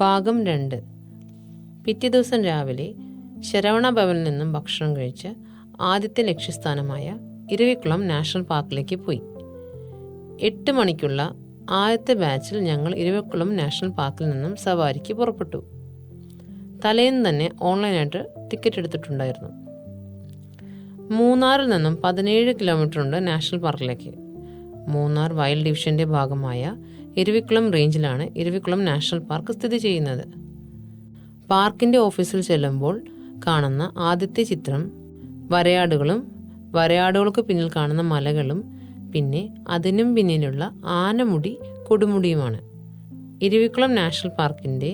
ഭാഗം 2. പിറ്റേ ദിവസം രാവിലെ ശരവണ ഭവനിൽ നിന്നും ഭക്ഷണം കഴിച്ച് ആദ്യത്തെ ലക്ഷ്യസ്ഥാനമായ ഇരവിക്കുളം നാഷണൽ പാർക്കിലേക്ക് പോയി. 8 മണിക്കുള്ള ആദ്യത്തെ ബാച്ചിൽ ഞങ്ങൾ ഇരവിക്കുളം നാഷണൽ പാർക്കിൽ നിന്നും സവാരിക്ക് പുറപ്പെട്ടു. തലേന്ന് തന്നെ ഓൺലൈനായിട്ട് ടിക്കറ്റ് എടുത്തിട്ടുണ്ടായിരുന്നു. മൂന്നാറിൽ നിന്നും 17 കിലോമീറ്റർ ഉണ്ട് നാഷണൽ പാർക്കിലേക്ക്. മൂന്നാർ വൈൽഡ് ഡിവിഷന്റെ ഭാഗമായ ഇരവിക്കുളം റേഞ്ചിലാണ് ഇരവിക്കുളം നാഷണൽ പാർക്ക് സ്ഥിതി ചെയ്യുന്നത്. പാർക്കിന്റെ ഓഫീസിൽ ചെല്ലുമ്പോൾ കാണുന്ന ആദ്യത്തെ ചിത്രം വരയാടുകളും വരയാടുകൾക്ക് പിന്നിൽ കാണുന്ന മലകളും പിന്നെ അതിനും പിന്നിലുള്ള ആനമുടി കൊടുമുടിയുമാണ്. ഇരവിക്കുളം നാഷണൽ പാർക്കിന്റെ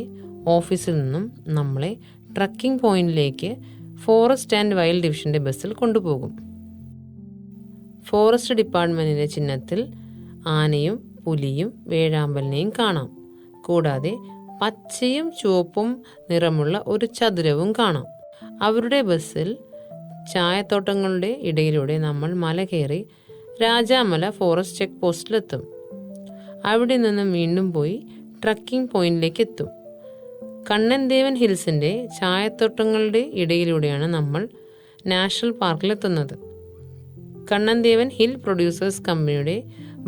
ഓഫീസിൽ നിന്നും നമ്മളെ ട്രക്കിംഗ് പോയിന്റിലേക്ക് ഫോറസ്റ്റ് ആൻഡ് വൈൽഡ് ഡിവിഷന്റെ ബസ്സിൽ കൊണ്ടുപോകും. ഫോറസ്റ്റ് ഡിപ്പാർട്ട്മെന്റിന്റെ ചിഹ്നത്തിൽ ആനയും പുലിയും വേഴാമ്പലിനെയും കാണാം. കൂടാതെ പച്ചയും ചുവപ്പും നിറമുള്ള ഒരു ചതുരവും കാണാം. അവരുടെ ബസ്സിൽ ചായത്തോട്ടങ്ങളുടെ ഇടയിലൂടെ നമ്മൾ മല കയറി രാജാമല ഫോറസ്റ്റ് ചെക്ക് പോസ്റ്റിലെത്തും. അവിടെ നിന്നും വീണ്ടും പോയി ട്രക്കിംഗ് പോയിന്റിലേക്ക് എത്തും. കണ്ണൻദേവൻ ഹിൽസിന്റെ ചായത്തോട്ടങ്ങളുടെ ഇടയിലൂടെയാണ് നമ്മൾ നാഷണൽ പാർക്കിലെത്തുന്നത്. കണ്ണൻദേവൻ ഹിൽ പ്രൊഡ്യൂസേഴ്സ് കമ്പനിയുടെ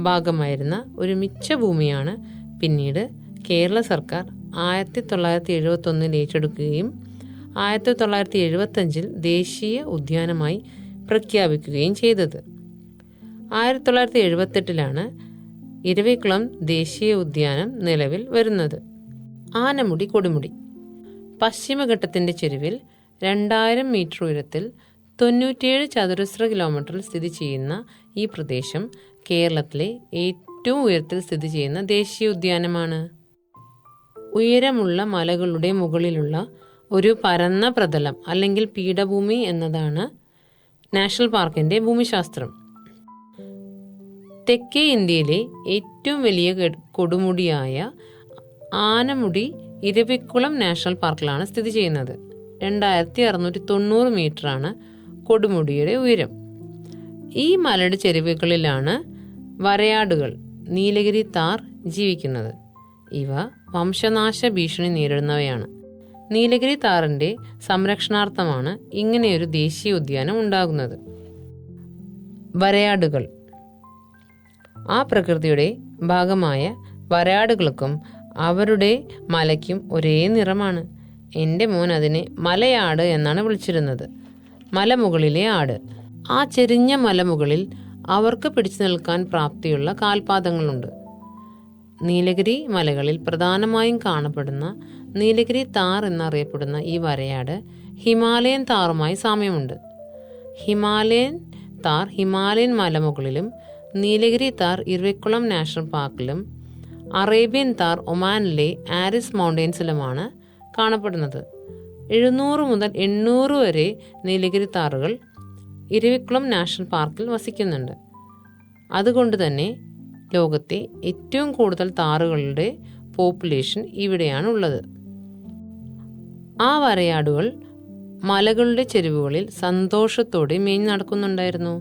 ഭാഗമായിരുന്ന ഒരു മിച്ചഭൂമിയാണ് പിന്നീട് കേരള സർക്കാർ 1971 ഏറ്റെടുക്കുകയും 1975 ദേശീയ ഉദ്യാനമായി പ്രഖ്യാപിക്കുകയും ചെയ്തത്. 1978 ഇരവിക്കുളം ദേശീയ ഉദ്യാനം നിലവിൽ വരുന്നത്. ആനമുടി കൊടുമുടി പശ്ചിമഘട്ടത്തിന്റെ ചെരുവിൽ 2000 മീറ്റർ ഉയരത്തിൽ 97 ചതുരശ്ര കിലോമീറ്ററിൽ സ്ഥിതി ചെയ്യുന്ന ഈ പ്രദേശം കേരളത്തിലെ ഏറ്റവും ഉയരത്തിൽ സ്ഥിതി ചെയ്യുന്ന ദേശീയ ഉദ്യാനമാണ്. ഉയരമുള്ള മലകളുടെ മുകളിലുള്ള ഒരു പരന്ന പ്രതലം അല്ലെങ്കിൽ പീഠഭൂമി എന്നതാണ് നാഷണൽ പാർക്കിന്റെ ഭൂമിശാസ്ത്രം. തെക്കേ ഇന്ത്യയിലെ ഏറ്റവും വലിയ കൊടുമുടിയായ ആനമുടി ഇരവിക്കുളം നാഷണൽ പാർക്കിലാണ് സ്ഥിതി ചെയ്യുന്നത്. 2690 മീറ്ററാണ് കൊടുമുടിയുടെ ഉയരം. ഈ മലയുടെ ചെരുവുകളിലാണ് വരയാടുകൾ നീലഗിരി താർ ജീവിക്കുന്നത്. ഇവ വംശനാശ ഭീഷണി നേരിടുന്നവയാണ്. നീലഗിരി താറിന്റെ സംരക്ഷണാർത്ഥമാണ് ഇങ്ങനെയൊരു ദേശീയ ഉദ്യാനം ഉണ്ടാകുന്നത്. വരയാടുകൾ ആ പ്രകൃതിയുടെ ഭാഗമായ വരയാടുകൾക്കും അവരുടെ മലയ്ക്കും ഒരേ നിറമാണ്. എൻ്റെ മോൻ അതിനെ മലയാട് എന്നാണ് വിളിച്ചിരുന്നത്. മലമുകളിലെ ആട്. ആ ചെരിഞ്ഞ മലമുകളിൽ അവർക്ക് പിടിച്ചു നിൽക്കാൻ പ്രാപ്തിയുള്ള കാൽപാദങ്ങളുണ്ട്. നീലഗിരി മലകളിൽ പ്രധാനമായും കാണപ്പെടുന്ന നീലഗിരി താർ എന്നറിയപ്പെടുന്ന ഈ വരയാട് ഹിമാലയൻ താറുമായി സാമ്യമുണ്ട്. ഹിമാലയൻ താർ ഹിമാലയൻ മലമുകളിലും നീലഗിരി താർ ഇരവിക്കുളം നാഷണൽ പാർക്കിലും അറേബ്യൻ താർ ഒമാനിലെ ആരിസ് മൗണ്ടെയ്ൻസിലുമാണ് കാണപ്പെടുന്നത്. 700 മുതൽ 800 വരെ നീലഗിരി താറുകൾ ഇരവിക്കുളം നാഷണൽ പാർക്കിൽ വസിക്കുന്നുണ്ട്. അതുകൊണ്ട് തന്നെ ലോകത്തെ ഏറ്റവും കൂടുതൽ താറുകളുടെ പോപ്പുലേഷൻ ഇവിടെയാണ് ഉള്ളത്. ആ വരയാടുകൾ മലകളുടെ ചെരുവുകളിൽ സന്തോഷത്തോടെ മേഞ്ഞു നടക്കുന്നുണ്ടായിരുന്നു.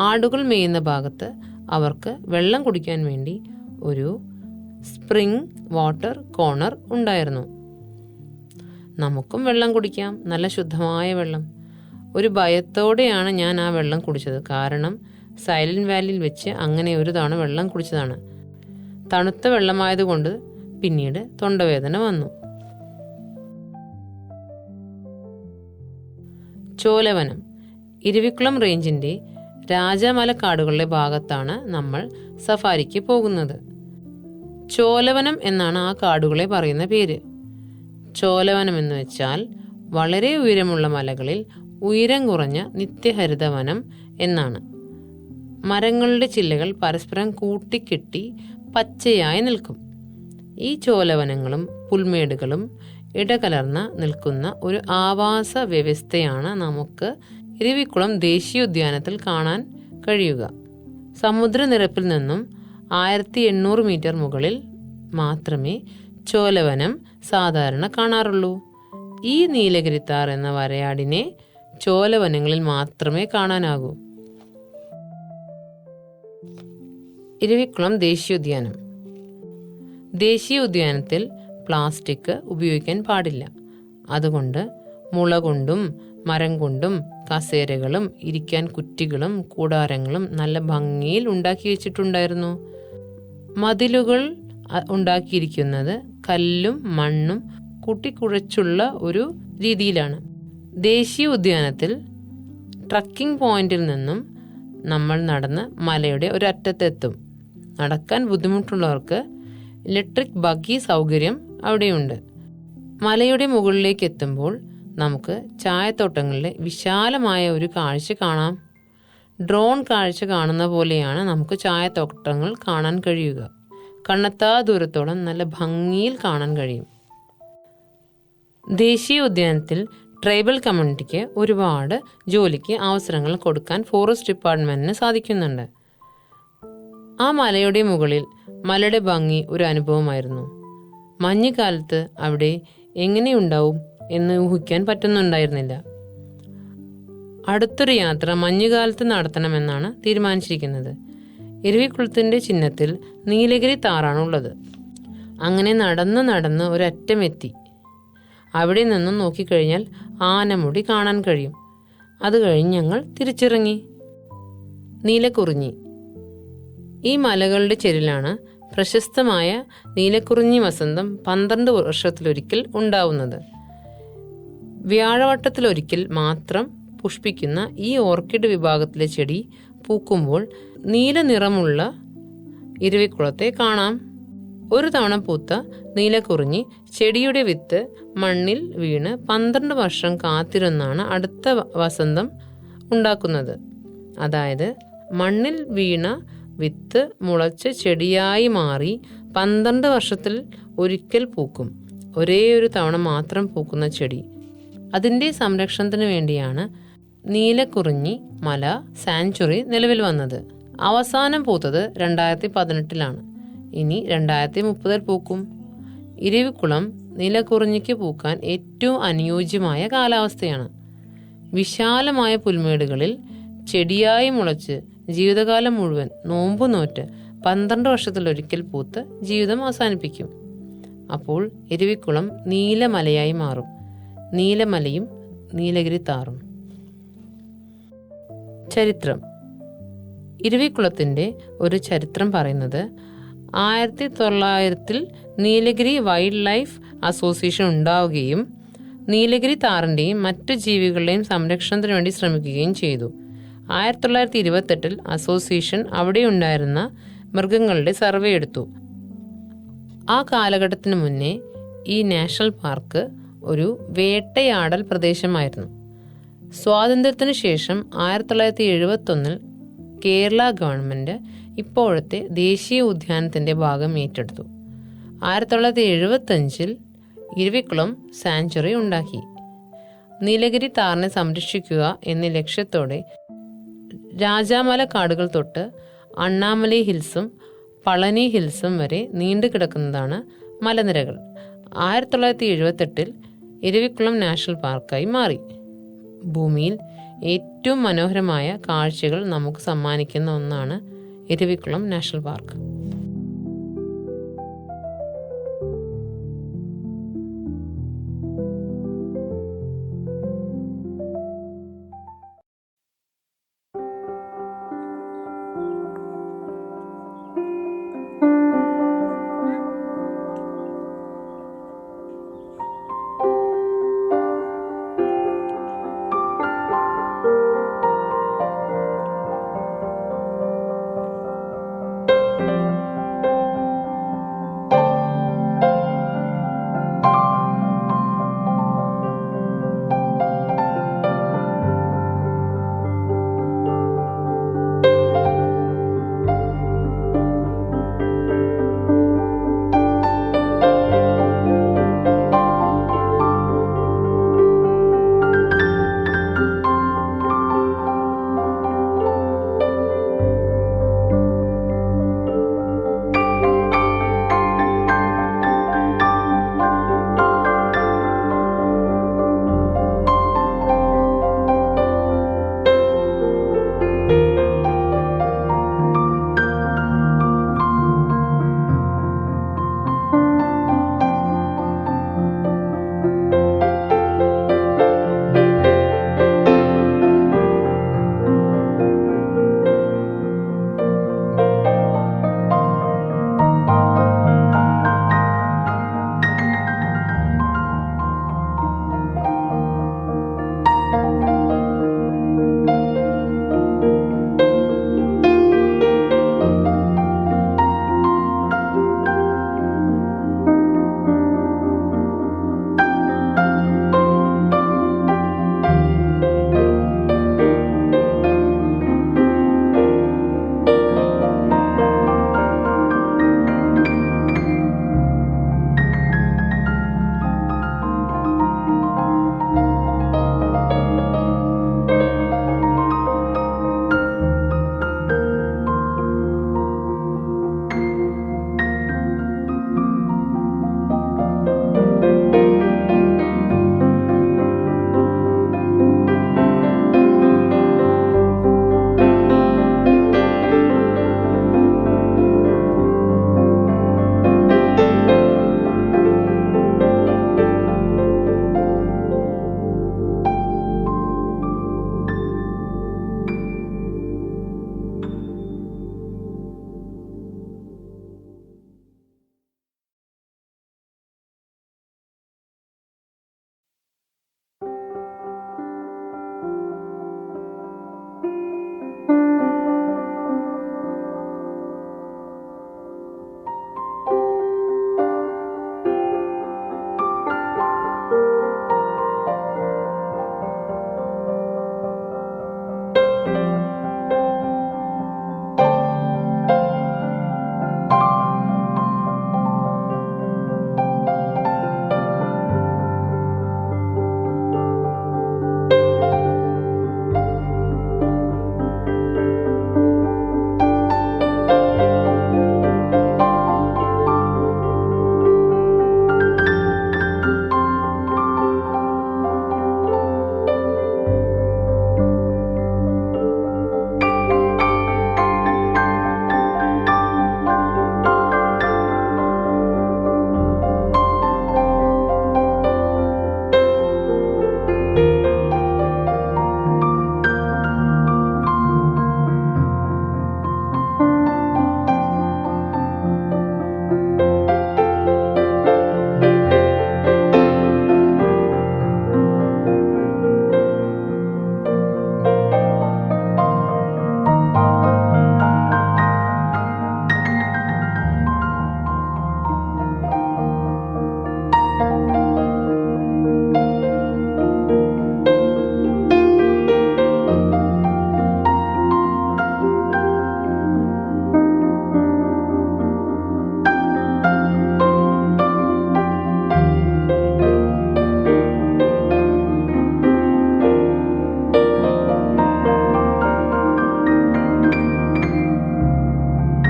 ആടുകൾ മേയുന്ന ഭാഗത്ത് അവർക്ക് വെള്ളം കുടിക്കാൻ വേണ്ടി ഒരു സ്പ്രിംഗ് വാട്ടർ കോർണർ ഉണ്ടായിരുന്നു. നമുക്കും വെള്ളം കുടിക്കാം, നല്ല ശുദ്ധമായ വെള്ളം. ഒരു ഭയത്തോടെയാണ് ഞാൻ ആ വെള്ളം കുടിച്ചത്. കാരണം സൈലന്റ് വാലിയിൽ വെച്ച് അങ്ങനെ ഒരു തവണ വെള്ളം കുടിച്ചതാണ്. തണുത്ത വെള്ളമായതുകൊണ്ട് പിന്നീട് തൊണ്ടവേദന വന്നു. ചോലവനം ഇരവിക്കുളം റേഞ്ചിന്റെ രാജമല കാടുകളുടെ ഭാഗത്താണ് നമ്മൾ സഫാരിക്ക് പോകുന്നത്. ചോലവനം എന്നാണ് ആ കാടുകളെ പറയുന്ന പേര്. ചോലവനം എന്ന് വെച്ചാൽ വളരെ ഉയരമുള്ള മലകളിൽ ഉയരം കുറഞ്ഞ നിത്യഹരിതവനം എന്നാണ്. മരങ്ങളുടെ ചില്ലകൾ പരസ്പരം കൂട്ടിക്കെട്ടി പച്ചയായി നിൽക്കും. ഈ ചോലവനങ്ങളും പുൽമേടുകളും ഇടകലർന്ന് നിൽക്കുന്ന ഒരു ആവാസ വ്യവസ്ഥയാണ് നമുക്ക് ഇരവിക്കുളം ദേശീയോദ്യാനത്തിൽ കാണാൻ കഴിയുക. സമുദ്രനിരപ്പിൽ നിന്നും 1800 മീറ്റർ മുകളിൽ മാത്രമേ ചോലവനം സാധാരണ കാണാറുള്ളൂ. ഈ നീലഗിരി താർ എന്ന വരയാടിനെ ചോലവനങ്ങളിൽ മാത്രമേ കാണാനാകൂ. ഇരവിക്കുളം ദേശീയോദ്യാനം. ദേശീയോദ്യാനത്തിൽ പ്ലാസ്റ്റിക് ഉപയോഗിക്കാൻ പാടില്ല. അതുകൊണ്ട് മുള കൊണ്ടും മരം കൊണ്ടും കസേരകളും ഇരിക്കാൻ കുറ്റികളും കൂടാരങ്ങളും നല്ല ഭംഗിയിൽ ഉണ്ടാക്കി വെച്ചിട്ടുണ്ടായിരുന്നു. മതിലുകൾ ഉണ്ടാക്കിയിരിക്കുന്നത് കല്ലും മണ്ണും കൂട്ടിക്കുഴച്ചുള്ള ഒരു രീതിയിലാണ്. ദേശീയ ഉദ്യാനത്തിൽ ട്രക്കിംഗ് പോയിന്റിൽ നിന്നും നമ്മൾ നടന്ന് മലയുടെ ഒരറ്റത്തെത്തും. നടക്കാൻ ബുദ്ധിമുട്ടുള്ളവർക്ക് ഇലക്ട്രിക് ബഗ്ഗി സൗകര്യം അവിടെയുണ്ട്. മലയുടെ മുകളിലേക്ക് എത്തുമ്പോൾ നമുക്ക് ചായത്തോട്ടങ്ങളിലെ വിശാലമായ ഒരു കാഴ്ച കാണാം. ഡ്രോൺ കാഴ്ച കാണുന്ന പോലെയാണ് നമുക്ക് ചായത്തോട്ടങ്ങൾ കാണാൻ കഴിയുക. കണ്ണെത്താ ദൂരത്തോളം നല്ല ഭംഗിയിൽ കാണാൻ കഴിയും. ദേശീയ ഉദ്യാനത്തിൽ ട്രൈബൽ കമ്മ്യൂണിറ്റിക്ക് ഒരുപാട് ജോലിക്ക് അവസരങ്ങൾ കൊടുക്കാൻ ഫോറസ്റ്റ് ഡിപ്പാർട്ട്മെന്റിന് സാധിക്കുന്നുണ്ട്. ആ മലയുടെ മുകളിൽ മലയുടെ ഭംഗി ഒരു അനുഭവമായിരുന്നു. മഞ്ഞുകാലത്ത് അവിടെ എങ്ങനെയുണ്ടാവും എന്ന് ഊഹിക്കാൻ പറ്റുന്നുണ്ടായിരുന്നില്ല. അടുത്തൊരു യാത്ര മഞ്ഞുകാലത്ത് നടത്തണമെന്നാണ് തീരുമാനിച്ചിരിക്കുന്നത്. ഇരവിക്കുളത്തിൻ്റെ ചിഹ്നത്തിൽ നീലഗിരി താറാണുള്ളത്. അങ്ങനെ നടന്ന് ഒരറ്റമെത്തി. അവിടെ നിന്നും നോക്കിക്കഴിഞ്ഞാൽ ആനമുടി കാണാൻ കഴിയും. അത് കഴിഞ്ഞ് ഞങ്ങൾ തിരിച്ചിറങ്ങി. നീലക്കുറിഞ്ഞി. ഈ മലകളുടെ ചെരിലാണ് പ്രശസ്തമായ നീലക്കുറിഞ്ഞി വസന്തം 12 വർഷത്തിലൊരിക്കൽ ഉണ്ടാവുന്നത്. വ്യാഴവട്ടത്തിലൊരിക്കൽ മാത്രം പുഷ്പിക്കുന്ന ഈ ഓർക്കിഡ് വിഭാഗത്തിലെ ചെടി പൂക്കുമ്പോൾ നീല നിറമുള്ള ഇരവിക്കുളത്തെ കാണാം. ഒരു തവണ പൂത്ത നീലക്കുറിഞ്ഞി ചെടിയുടെ വിത്ത് മണ്ണിൽ വീണ് 12 വർഷം കാത്തിരുന്നാണ് അടുത്ത വസന്തം ഉണ്ടാക്കുന്നത്. അതായത് മണ്ണിൽ വീണ വിത്ത് മുളച്ച് ചെടിയായി മാറി 12 വർഷത്തിൽ ഒരിക്കൽ പൂക്കും. ഒരേ ഒരു തവണ മാത്രം പൂക്കുന്ന ചെടി. അതിൻ്റെ സംരക്ഷണത്തിന് വേണ്ടിയാണ് നീലക്കുറിഞ്ഞി മല സാങ്ച്വറി നിലവിൽ വന്നത്. അവസാനം പൂത്തത് 2018 ഇനി 2030 പൂക്കും. ഇരവിക്കുളം നീലക്കുറിഞ്ഞിക്ക് പൂക്കാൻ ഏറ്റവും അനുയോജ്യമായ കാലാവസ്ഥയാണ്. വിശാലമായ പുൽമേടുകളിൽ ചെടിയായി മുളച്ച് ജീവിതകാലം മുഴുവൻ നോമ്പ് നോറ്റ് 12 വർഷത്തിലൊരിക്കൽ പൂത്ത് ജീവിതം അവസാനിപ്പിക്കും. അപ്പോൾ ഇരവിക്കുളം നീലമലയായി മാറും. നീലമലയും നീലഗിരി താറും. ചരിത്രം. ഇരവിക്കുളത്തിൻ്റെ ഒരു ചരിത്രം പറയുന്നത് 1900 നീലഗിരി വൈൽഡ് ലൈഫ് അസോസിയേഷൻ ഉണ്ടാവുകയും നീലഗിരി താറിൻ്റെയും മറ്റു ജീവികളുടെയും സംരക്ഷണത്തിന് വേണ്ടി ശ്രമിക്കുകയും ചെയ്തു. 1928 അസോസിയേഷൻ അവിടെയുണ്ടായിരുന്ന മൃഗങ്ങളുടെ സർവേ എടുത്തു. ആ കാലഘട്ടത്തിന് മുന്നേ ഈ നാഷണൽ പാർക്ക് ഒരു വേട്ടയാടൽ പ്രദേശമായിരുന്നു. സ്വാതന്ത്ര്യത്തിനു ശേഷം 1971 കേരള ഗവൺമെൻറ് ഇപ്പോഴത്തെ ദേശീയ ഉദ്യാനത്തിൻ്റെ ഭാഗം ഏറ്റെടുത്തു. 1975 ഇരവിക്കുളം സാങ്ച്വറി ഉണ്ടാക്കി. നീലഗിരി താറിനെ സംരക്ഷിക്കുക എന്ന ലക്ഷ്യത്തോടെ രാജാമല കാടുകൾ തൊട്ട് അണ്ണാമലൈ ഹിൽസും പളനി ഹിൽസും വരെ നീണ്ടു കിടക്കുന്നതാണ് മലനിരകൾ. 1978 ഇരവിക്കുളം നാഷണൽ പാർക്കായി മാറി. ഭൂമിയിൽ ഏറ്റവും മനോഹരമായ കാഴ്ചകൾ നമുക്ക് സമ്മാനിക്കുന്ന ഒന്നാണ് ഇരവിക്കുളം നാഷണൽ പാർക്ക്.